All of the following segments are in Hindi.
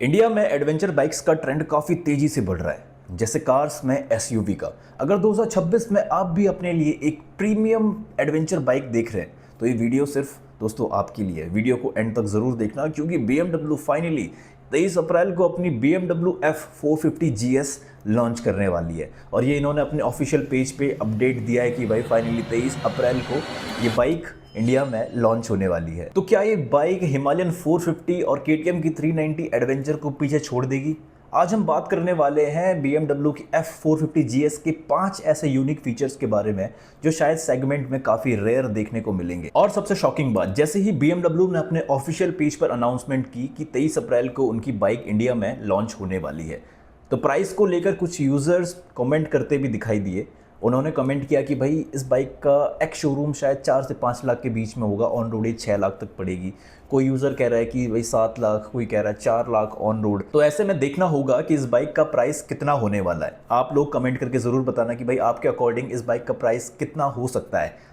इंडिया में एडवेंचर बाइक्स का ट्रेंड काफ़ी तेज़ी से बढ़ रहा है, जैसे कार्स में एसयूवी का। अगर 2026 में आप भी अपने लिए एक प्रीमियम एडवेंचर बाइक देख रहे हैं तो ये वीडियो सिर्फ दोस्तों आपके लिए है। वीडियो को एंड तक ज़रूर देखना, क्योंकि BMW फाइनली 23 अप्रैल को अपनी BMW F450 GS लॉन्च करने वाली है। और ये इन्होंने अपने ऑफिशियल पेज पे अपडेट दिया है कि भाई फाइनली 23 अप्रैल को ये बाइक इंडिया में लॉन्च होने वाली है। तो क्या ये बाइक हिमालयन 450 और KTM की 390 एडवेंचर को पीछे छोड़ देगी? आज हम बात करने वाले हैं BMW की F450 GS के 5 ऐसे यूनिक फीचर्स के बारे में जो शायद सेगमेंट में काफी रेयर देखने को मिलेंगे। और सबसे शॉकिंग बात, जैसे ही BMW ने अपने ऑफिशियल पेज पर अनाउंसमेंट की कि 23 अप्रैल को उनकी बाइक इंडिया में लॉन्च होने वाली है, तो प्राइस को लेकर कुछ यूजर्स कमेंट करते भी दिखाई दिए। उन्होंने कमेंट किया कि भाई इस बाइक का एक्स शोरूम शायद 4 से 5 लाख के बीच में होगा, ऑन रोड ये 6 लाख तक पड़ेगी। कोई यूज़र कह रहा है कि भाई 7 लाख, कोई कह रहा है 4 लाख ऑन रोड। तो ऐसे में देखना होगा कि इस बाइक का प्राइस कितना होने वाला है। आप लोग कमेंट करके ज़रूर बताना कि भाई आपके अकॉर्डिंग इस बाइक का प्राइस कितना हो सकता है।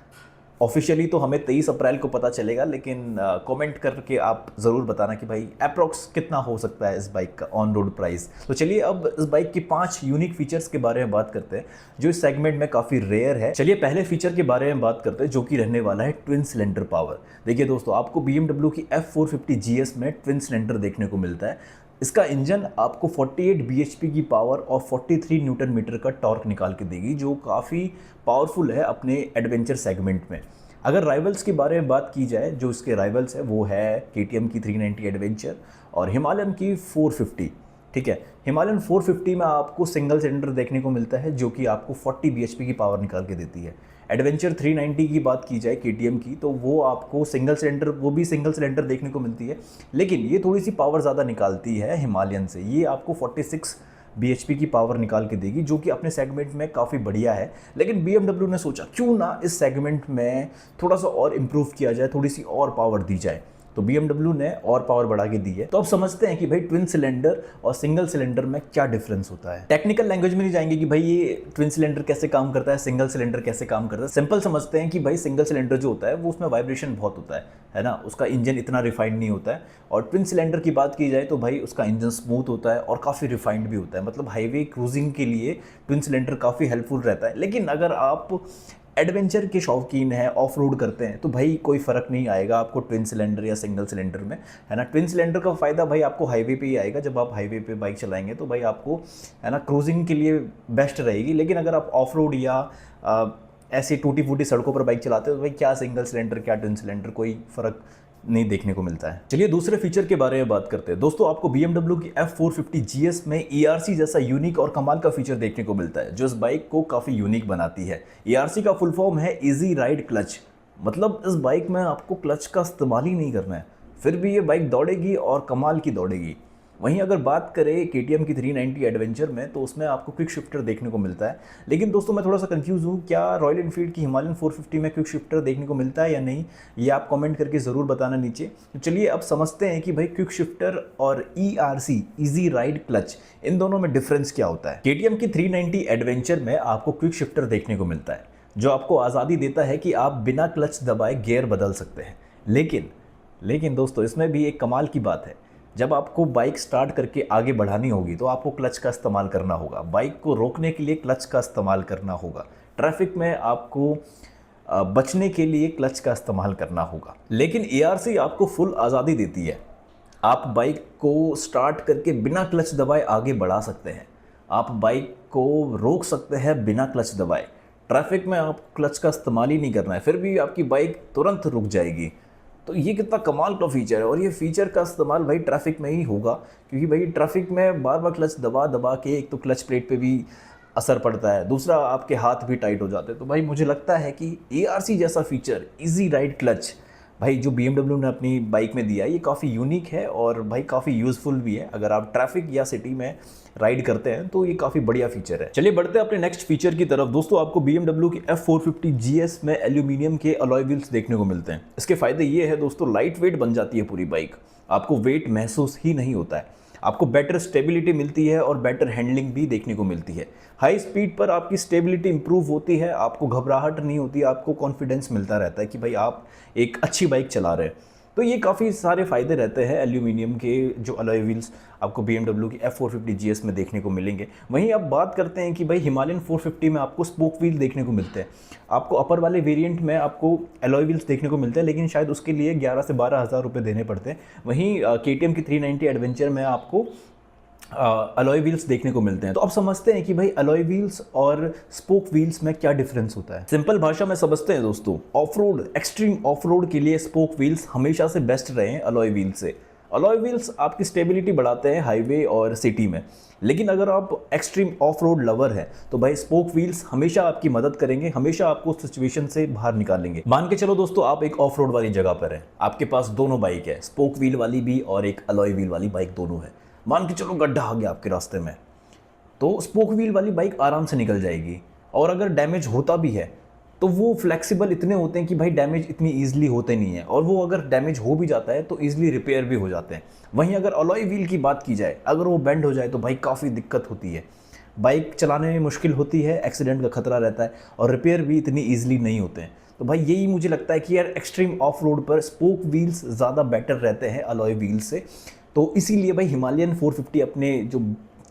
ऑफिशियली तो हमें 23 अप्रैल को पता चलेगा, लेकिन कमेंट करके आप ज़रूर बताना कि भाई अप्रॉक्स कितना हो सकता है इस बाइक का ऑन रोड प्राइस। तो चलिए अब इस बाइक की 5 यूनिक फीचर्स के बारे में बात करते हैं जो इस सेगमेंट में काफ़ी रेयर है। चलिए पहले फीचर के बारे में बात करते हैं, जो कि रहने वाला है ट्विन सिलेंडर पावर। देखिए दोस्तों, आपको BMW की F450 GS में ट्विन सिलेंडर देखने को मिलता है। इसका इंजन आपको 48 bhp की पावर और 43 न्यूटन मीटर का टॉर्क निकाल के देगी, जो काफ़ी पावरफुल है अपने एडवेंचर सेगमेंट में। अगर राइवल्स के बारे में बात की जाए, जो इसके राइवल्स है वो है KTM की 390 एडवेंचर और हिमालयन की 450। ठीक है, हिमालयन 450 में आपको सिंगल सिलेंडर देखने को मिलता है जो कि आपको 40 bhp की पावर निकाल के देती है। एडवेंचर 390 की बात की जाए KTM की, तो वो आपको सिंगल सिलेंडर, वो भी सिंगल सिलेंडर देखने को मिलती है, लेकिन ये थोड़ी सी पावर ज़्यादा निकालती है हिमालयन से। ये आपको 46 bhp की पावर निकाल के देगी, जो कि अपने सेगमेंट में काफ़ी बढ़िया है। लेकिन BMW ने सोचा क्यों ना इस सेगमेंट में थोड़ा सा और इम्प्रूव किया जाए, थोड़ी सी और पावर दी जाए, तो BMW ने और पावर बढ़ा के दी है। तो अब समझते हैं कि भाई ट्विन सिलेंडर और सिंगल सिलेंडर में क्या डिफरेंस होता है। टेक्निकल लैंग्वेज में नहीं जाएंगे कि भाई ये ट्विन सिलेंडर कैसे काम करता है, सिंगल सिलेंडर कैसे काम करता है। सिंपल समझते हैं कि भाई सिंगल सिलेंडर जो होता है वो उसमें वाइब्रेशन बहुत होता है ना, उसका इंजन इतना रिफाइंड नहीं होता है। और ट्विन सिलेंडर की बात की जाए तो भाई उसका इंजन स्मूथ होता है और काफ़ी रिफाइंड भी होता है। मतलब हाईवे क्रूजिंग के लिए ट्विन सिलेंडर काफ़ी हेल्पफुल रहता है। लेकिन अगर आप एडवेंचर के शौकीन है, ऑफ रोड करते हैं, तो भाई कोई फ़र्क नहीं आएगा आपको ट्विन सिलेंडर या सिंगल सिलेंडर में, है ना। ट्विन सिलेंडर का फ़ायदा भाई आपको हाईवे पे ही आएगा। जब आप हाईवे पे बाइक चलाएंगे तो भाई आपको, है ना, क्रूजिंग के लिए बेस्ट रहेगी। लेकिन अगर आप ऑफ रोड या ऐसी टूटी फूटी सड़कों पर बाइक चलाते हो तो भाई क्या सिंगल सिलेंडर क्या ट्विन सिलेंडर, कोई फ़र्क नहीं देखने को मिलता है। चलिए दूसरे फीचर के बारे में बात करते हैं। दोस्तों, आपको BMW की F450 GS में ERC जैसा यूनिक और कमाल का फीचर देखने को मिलता है, जो इस बाइक को काफ़ी यूनिक बनाती है। ERC का फुल फॉर्म है इजी राइड क्लच। मतलब इस बाइक में आपको क्लच का इस्तेमाल ही नहीं करना है, फिर भी ये बाइक दौड़ेगी और कमाल की दौड़ेगी। वहीं अगर बात करें KTM की 390 एडवेंचर में, तो उसमें आपको क्विक शिफ्टर देखने को मिलता है। लेकिन दोस्तों मैं थोड़ा सा कंफ्यूज हूँ, क्या रॉयल एनफील्ड की हिमालयन 450 में क्विक शिफ्टर देखने को मिलता है या नहीं, ये आप कमेंट करके ज़रूर बताना नीचे। तो चलिए अब समझते हैं कि भाई क्विक शिफ्टर और ERC इजी राइड क्लच, इन दोनों में डिफरेंस क्या होता है। KTM की 390 एडवेंचर में आपको क्विक शिफ्टर देखने को मिलता है, जो आपको आज़ादी देता है कि आप बिना क्लच दबाए गियर बदल सकते हैं। लेकिन दोस्तों इसमें भी एक कमाल की बात है, जब आपको बाइक स्टार्ट करके आगे बढ़ानी होगी तो आपको क्लच का इस्तेमाल करना होगा। बाइक को रोकने के लिए क्लच का इस्तेमाल करना होगा। ट्रैफिक में आपको बचने के लिए क्लच का इस्तेमाल करना होगा। लेकिन ERC आपको फुल आज़ादी देती है। आप बाइक को स्टार्ट करके बिना क्लच दबाए आगे बढ़ा सकते हैं, आप बाइक को रोक सकते हैं बिना क्लच दबाए। ट्रैफिक में आप क्लच का इस्तेमाल ही नहीं करना है, फिर भी आपकी बाइक तुरंत रुक जाएगी। तो ये कितना कमाल का फीचर है। और ये फीचर का इस्तेमाल भाई ट्रैफिक में ही होगा, क्योंकि भाई ट्रैफिक में बार बार क्लच दबा दबा के एक तो क्लच प्लेट पे भी असर पड़ता है, दूसरा आपके हाथ भी टाइट हो जाते हैं। तो भाई मुझे लगता है कि ERC जैसा फीचर, इजी राइड क्लच, भाई जो BMW ने अपनी बाइक में दिया है, ये काफ़ी यूनिक है और भाई काफ़ी यूज़फुल भी है। अगर आप ट्रैफिक या सिटी में राइड करते हैं तो ये काफ़ी बढ़िया फीचर है। चलिए बढ़ते हैं अपने नेक्स्ट फीचर की तरफ। दोस्तों, आपको BMW की F450 GS में एल्यूमिनियम के अलॉय व्हील्स देखने को मिलते हैं। इसके फ़ायदे ये है दोस्तों, लाइट वेट बन जाती है पूरी बाइक, आपको वेट महसूस ही नहीं होता है। आपको बेटर स्टेबिलिटी मिलती है और बेटर हैंडलिंग भी देखने को मिलती है। हाई स्पीड पर आपकी स्टेबिलिटी इंप्रूव होती है, आपको घबराहट नहीं होती, आपको कॉन्फिडेंस मिलता रहता है कि भाई आप एक अच्छी बाइक चला रहे हैं। तो ये काफ़ी सारे फ़ायदे रहते हैं एल्यूमिनियम के जो अलॉय व्हील्स आपको BMW की F450 GS में देखने को मिलेंगे। वहीं अब बात करते हैं कि भाई हिमालयन 450 में आपको स्पोक व्हील देखने को मिलते हैं। आपको अपर वाले वेरिएंट में आपको अलॉय व्हील्स देखने को मिलते हैं, लेकिन शायद उसके लिए 11 से 12 हज़ार रुपये देने पड़ते हैं। वहीं KTM की 390 एडवेंचर में आपको अलॉय व्हील्स देखने को मिलते हैं। तो अब समझते हैं कि भाई अलॉय व्हील्स और स्पोक व्हील्स में क्या डिफरेंस होता है। सिंपल भाषा में समझते हैं दोस्तों, of road, extreme of road के लिए स्पोक व्हील्स हमेशा से बेस्ट रहे हैं अलॉय व्हील से। अलॉय व्हील्स आपकी स्टेबिलिटी बढ़ाते हैं हाईवे और सिटी में, लेकिन अगर आप एक्सट्रीम ऑफ रोड लवर है तो भाई स्पोक व्हील्स हमेशा आपकी मदद करेंगे, हमेशा आपको सिचुएशन से बाहर निकालेंगे। मान के चलो दोस्तों, आप एक ऑफ रोड वाली जगह पर हैं, आपके पास दोनों बाइक है, स्पोक व्हील वाली भी और एक अलॉय व्हील वाली बाइक दोनों है। मान के चलो गड्ढा आ गया आपके रास्ते में, तो स्पोक व्हील वाली बाइक आराम से निकल जाएगी। और अगर डैमेज होता भी है तो वो फ्लेक्सिबल इतने होते हैं कि भाई डैमेज इतनी ईजिली होते नहीं है, और वो अगर डैमेज हो भी जाता है तो ईजिली रिपेयर भी हो जाते हैं। वहीं अगर अलॉय व्हील की बात की जाए, अगर वो बेंड हो जाए तो भाई काफ़ी दिक्कत होती है, बाइक चलाने में मुश्किल होती है, एक्सीडेंट का खतरा रहता है, और रिपेयर भी इतनी ईजिली नहीं होते हैं। तो भाई यही मुझे लगता है कि यार एक्सट्रीम ऑफ रोड पर स्पोक व्हील्स ज़्यादा बेटर रहते हैं अलॉय व्हील से। तो इसीलिए भाई हिमालयन 450 अपने जो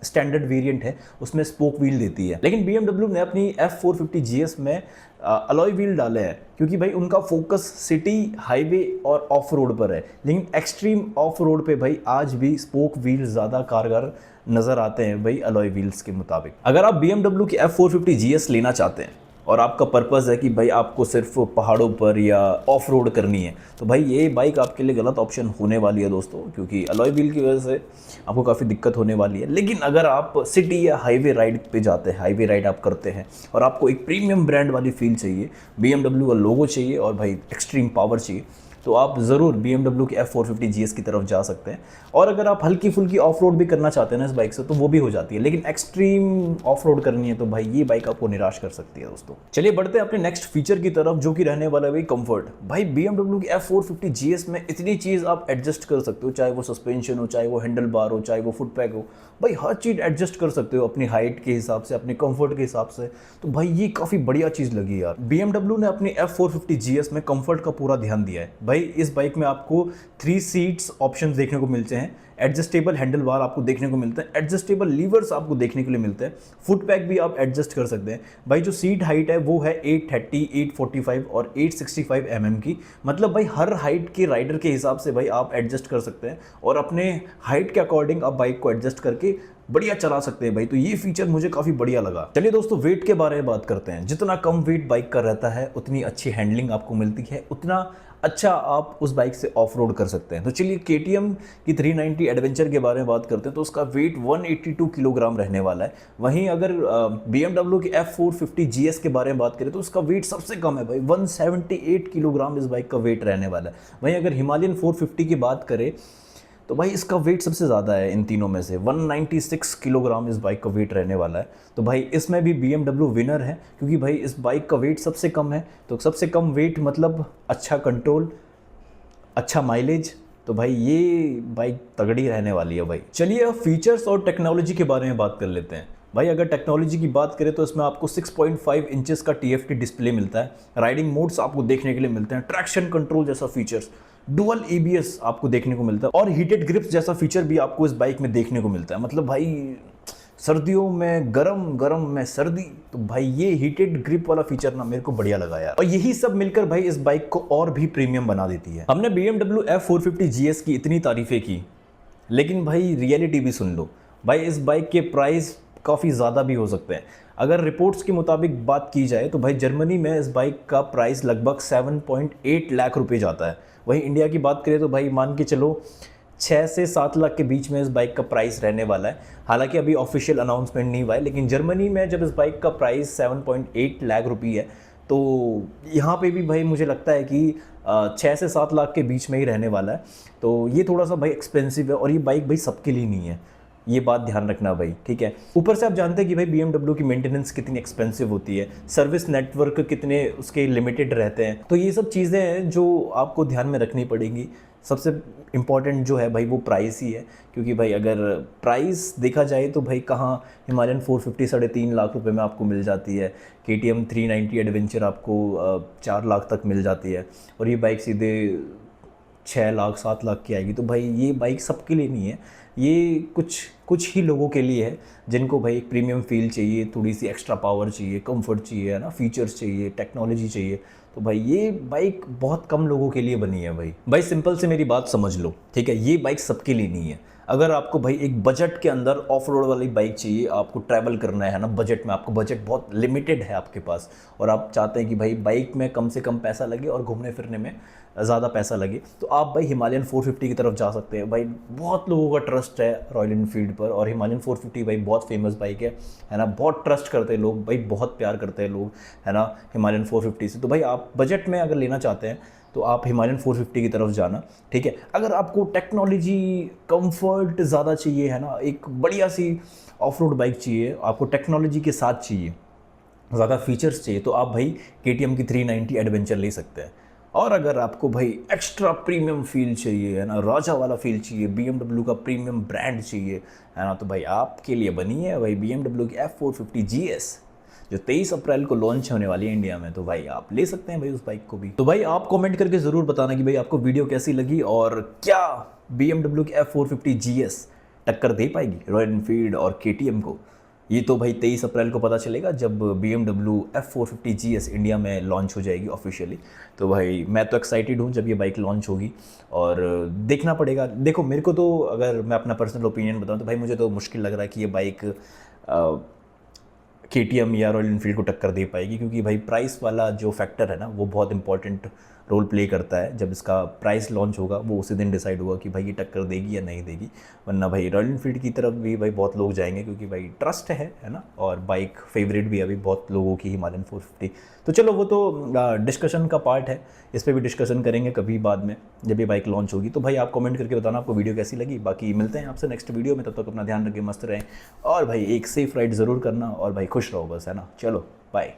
स्टैंडर्ड वेरिएंट है उसमें स्पोक व्हील देती है। लेकिन BMW ने अपनी F450 GS में अलॉय व्हील डाले हैं, क्योंकि भाई उनका फोकस सिटी, हाईवे और ऑफ रोड पर है। लेकिन एक्सट्रीम ऑफ रोड पे भाई आज भी स्पोक व्हील ज़्यादा कारगर नज़र आते हैं भाई अलॉय व्हील्स के मुताबिक। अगर आप BMW की F450 GS लेना चाहते हैं और आपका पर्पज़ है कि भाई आपको सिर्फ पहाड़ों पर या ऑफ रोड करनी है, तो भाई ये बाइक आपके लिए गलत ऑप्शन होने वाली है दोस्तों, क्योंकि अलॉय व्हील की वजह से आपको काफ़ी दिक्कत होने वाली है। लेकिन अगर आप सिटी या हाईवे राइड पे जाते हैं, हाईवे राइड आप करते हैं और आपको एक प्रीमियम ब्रांड वाली फील चाहिए, BMW का लोगो चाहिए और भाई एक्सट्रीम पावर चाहिए, तो आप ज़रूर BMW की F450 GS की तरफ जा सकते हैं। और अगर आप हल्की फुल्की ऑफ रोड भी करना चाहते हैं ना इस बाइक से, तो वो भी हो जाती है। लेकिन एक्सट्रीम ऑफ रोड करनी है तो भाई ये बाइक आपको निराश कर सकती है दोस्तों। चलिए बढ़ते हैं अपने नेक्स्ट फीचर की तरफ, जो कि रहने वाला है भाई कंफर्ट। भाई BMW की F450 GS में इतनी चीज़ आप एडजस्ट कर सकते हो, चाहे वो सस्पेंशन हो, चाहे वो हैंडल बार हो, चाहे वो फुट पैक हो, भाई हर चीज़ एडजस्ट कर सकते हो अपनी हाइट के हिसाब से, अपने कंफर्ट के हिसाब से। तो भाई ये काफ़ी बढ़िया चीज़ लगी यार। BMW ने अपनी F450 GS में कंफर्ट का पूरा ध्यान दिया है। भाई इस बाइक में आपको 3 सीट्स ऑप्शंस देखने को मिलते हैं, एडजस्टेबल हैंडल बार आपको देखने को मिलता है, एडजस्टेबल लीवर्स आपको देखने के लिए मिलते हैं, फुट पैक भी आप एडजस्ट कर सकते हैं। भाई जो सीट हाइट है वो है 830, 845 और 865 mm की। मतलब भाई हर हाइट के राइडर के हिसाब से भाई आप एडजस्ट कर सकते हैं और अपने हाइट के अकॉर्डिंग आप बाइक को एडजस्ट करके बढ़िया चला सकते हैं भाई। तो ये फीचर मुझे काफ़ी बढ़िया लगा। चलिए दोस्तों, वेट के बारे में बात करते हैं। जितना कम वेट बाइक का रहता है उतनी अच्छी हैंडलिंग आपको मिलती है, उतना अच्छा आप उस बाइक से ऑफ रोड कर सकते हैं। तो चलिए KTM की 390 एडवेंचर के बारे में बात करते हैं। तो उसका वेट 182 किलोग्राम रहने वाला है। वहीं अगर BMW की F450 GS के बारे में बात करें तो उसका वेट सबसे कम है भाई, 178 किलोग्राम इस बाइक का वेट रहने वाला है। वहीं अगर हिमालयन 450 की बात करें तो भाई इसका वेट सबसे ज़्यादा है इन तीनों में से, 196 किलोग्राम इस बाइक का वेट रहने वाला है। तो भाई इसमें भी BMW विनर है, क्योंकि भाई इस बाइक का वेट सबसे कम है। तो सबसे कम वेट मतलब अच्छा कंट्रोल, अच्छा माइलेज। तो भाई ये बाइक तगड़ी रहने वाली है भाई। चलिए अब फीचर्स और टेक्नोलॉजी के बारे में बात कर लेते हैं। भाई अगर टेक्नोलॉजी की बात करें तो इसमें आपको 6.5 इंचेस का TFT डिस्प्ले मिलता है, राइडिंग मोड्स आपको देखने के लिए मिलते हैं, ट्रैक्शन कंट्रोल जैसा फीचर्स, डुअल ABS आपको देखने को मिलता है और हीटेड ग्रिप्स जैसा फीचर भी आपको इस बाइक में देखने को मिलता है। मतलब भाई सर्दियों में गरम, गरम में सर्दी, तो भाई ये हीटेड ग्रिप वाला फीचर ना मेरे को बढ़िया लगा यार। और यही सब मिलकर भाई इस बाइक को और भी प्रीमियम बना देती है। हमने BMW F450 GS की इतनी तारीफें की, लेकिन भाई रियलिटी भी सुन लो। भाई इस बाइक के प्राइस काफ़ी ज़्यादा भी हो सकते हैं। अगर रिपोर्ट्स के मुताबिक बात की जाए तो भाई जर्मनी में इस बाइक का प्राइस लगभग 7.8 लाख रुपए जाता है। वहीं इंडिया की बात करें तो भाई मान के चलो 6 से 7 लाख के बीच में इस बाइक का प्राइस रहने वाला है। हालांकि अभी ऑफिशियल अनाउंसमेंट नहीं हुआ है, लेकिन जर्मनी में जब इस बाइक का प्राइस 7.8 लाख रुपये है तो यहाँ पे भी भाई मुझे लगता है कि 6 से 7 लाख के बीच में ही रहने वाला है। तो ये थोड़ा सा भाई एक्सपेंसिव है और ये बाइक भाई सबके लिए नहीं है, ये बात ध्यान रखना भाई, ठीक है। ऊपर से आप जानते हैं कि भाई BMW की मेंटेनेंस कितनी एक्सपेंसिव होती है, सर्विस नेटवर्क कितने उसके लिमिटेड रहते हैं। तो ये सब चीज़ें हैं जो आपको ध्यान में रखनी पड़ेंगी। सबसे इम्पॉर्टेंट जो है भाई वो प्राइस ही है, क्योंकि भाई अगर प्राइस देखा जाए तो भाई कहाँ हिमालयन 450 3.5 लाख रुपए में आपको मिल जाती है, KTM 390 एडवेंचर आपको 4 लाख तक मिल जाती है, और ये बाइक सीधे 6 लाख 7 लाख की आएगी। तो भाई ये बाइक सबके लिए नहीं है, ये कुछ कुछ ही लोगों के लिए है जिनको भाई एक प्रीमियम फील चाहिए, थोड़ी सी एक्स्ट्रा पावर चाहिए, कंफर्ट चाहिए, है ना, फीचर्स चाहिए, टेक्नोलॉजी चाहिए। तो भाई ये बाइक बहुत कम लोगों के लिए बनी है भाई सिंपल से मेरी बात समझ लो, ठीक है, ये बाइक सबके लिए नहीं है। अगर आपको भाई एक बजट के अंदर ऑफ रोड वाली बाइक चाहिए, आपको ट्रैवल करना है ना बजट में, आपको बजट बहुत लिमिटेड है आपके पास, और आप चाहते हैं कि भाई बाइक में कम से कम पैसा लगे और घूमने फिरने में ज़्यादा पैसा लगे, तो आप भाई हिमालयन 450 की तरफ जा सकते हैं। भाई बहुत लोगों का ट्रस्ट है रॉयल एनफील्ड पर, और हिमालयन 450 भाई बहुत फेमस बाइक है ना, बहुत ट्रस्ट करते हैं लोग भाई, बहुत प्यार करते हैं लोग, है ना, हिमालयन 450 से। तो भाई आप बजट में अगर लेना चाहते हैं तो आप हिमालयन 450 की तरफ जाना, ठीक है। अगर आपको टेक्नोलॉजी कंफर्ट ज़्यादा चाहिए, है ना, एक बढ़िया सी ऑफ रोड बाइक चाहिए, आपको टेक्नोलॉजी के साथ चाहिए, ज़्यादा फीचर्स चाहिए, तो आप भाई KTM की 390 एडवेंचर ले सकते हैं। और अगर आपको भाई एक्स्ट्रा प्रीमियम फील चाहिए, है ना, राजा वाला फील चाहिए, BMW का प्रीमियम ब्रांड चाहिए, है ना, तो भाई आपके लिए बनी है भाई BMW की F450 GS, जो 23 अप्रैल को लॉन्च होने वाली है इंडिया में। तो भाई आप ले सकते हैं भाई उस बाइक को भी। तो भाई आप कमेंट करके ज़रूर बताना कि भाई आपको वीडियो कैसी लगी, और क्या BMW की F450 GS टक्कर दे पाएगी रॉयल एनफील्ड और KTM को। ये तो भाई 23 अप्रैल को पता चलेगा जब BMW F450 GS इंडिया में लॉन्च हो जाएगी ऑफिशियली। तो भाई मैं तो एक्साइटेड हूँ जब ये बाइक लॉन्च होगी, और देखना पड़ेगा। देखो मेरे को तो, अगर मैं अपना पर्सनल ओपिनियन बताऊँ तो भाई मुझे तो मुश्किल लग रहा है कि ये बाइक KTM या रॉयल एनफील्ड को टक्कर दे पाएगी, क्योंकि भाई प्राइस वाला जो फैक्टर है ना वो बहुत इंपॉर्टेंट रोल प्ले करता है। जब इसका प्राइस लॉन्च होगा वो उसी दिन डिसाइड होगा कि भाई ये टक्कर देगी या नहीं देगी। वरना भाई रॉयल एनफील्ड की तरफ भी भाई बहुत लोग जाएंगे, क्योंकि भाई ट्रस्ट है ना, और बाइक फेवरेट भी है अभी बहुत लोगों की हिमालयन 450। तो चलो वो तो डिस्कशन का पार्ट है, इस पर भी डिस्कशन करेंगे कभी बाद में जब ये बाइक लॉन्च होगी। तो भाई आप कमेंट करके बताना आपको वीडियो कैसी लगी। बाकी मिलते हैं आपसे नेक्स्ट वीडियो में, तब तक अपना ध्यान रखें, मस्त रहें, और भाई एक सेफ राइड ज़रूर करना, और भाई खुश रहो बस, है ना। चलो बाय।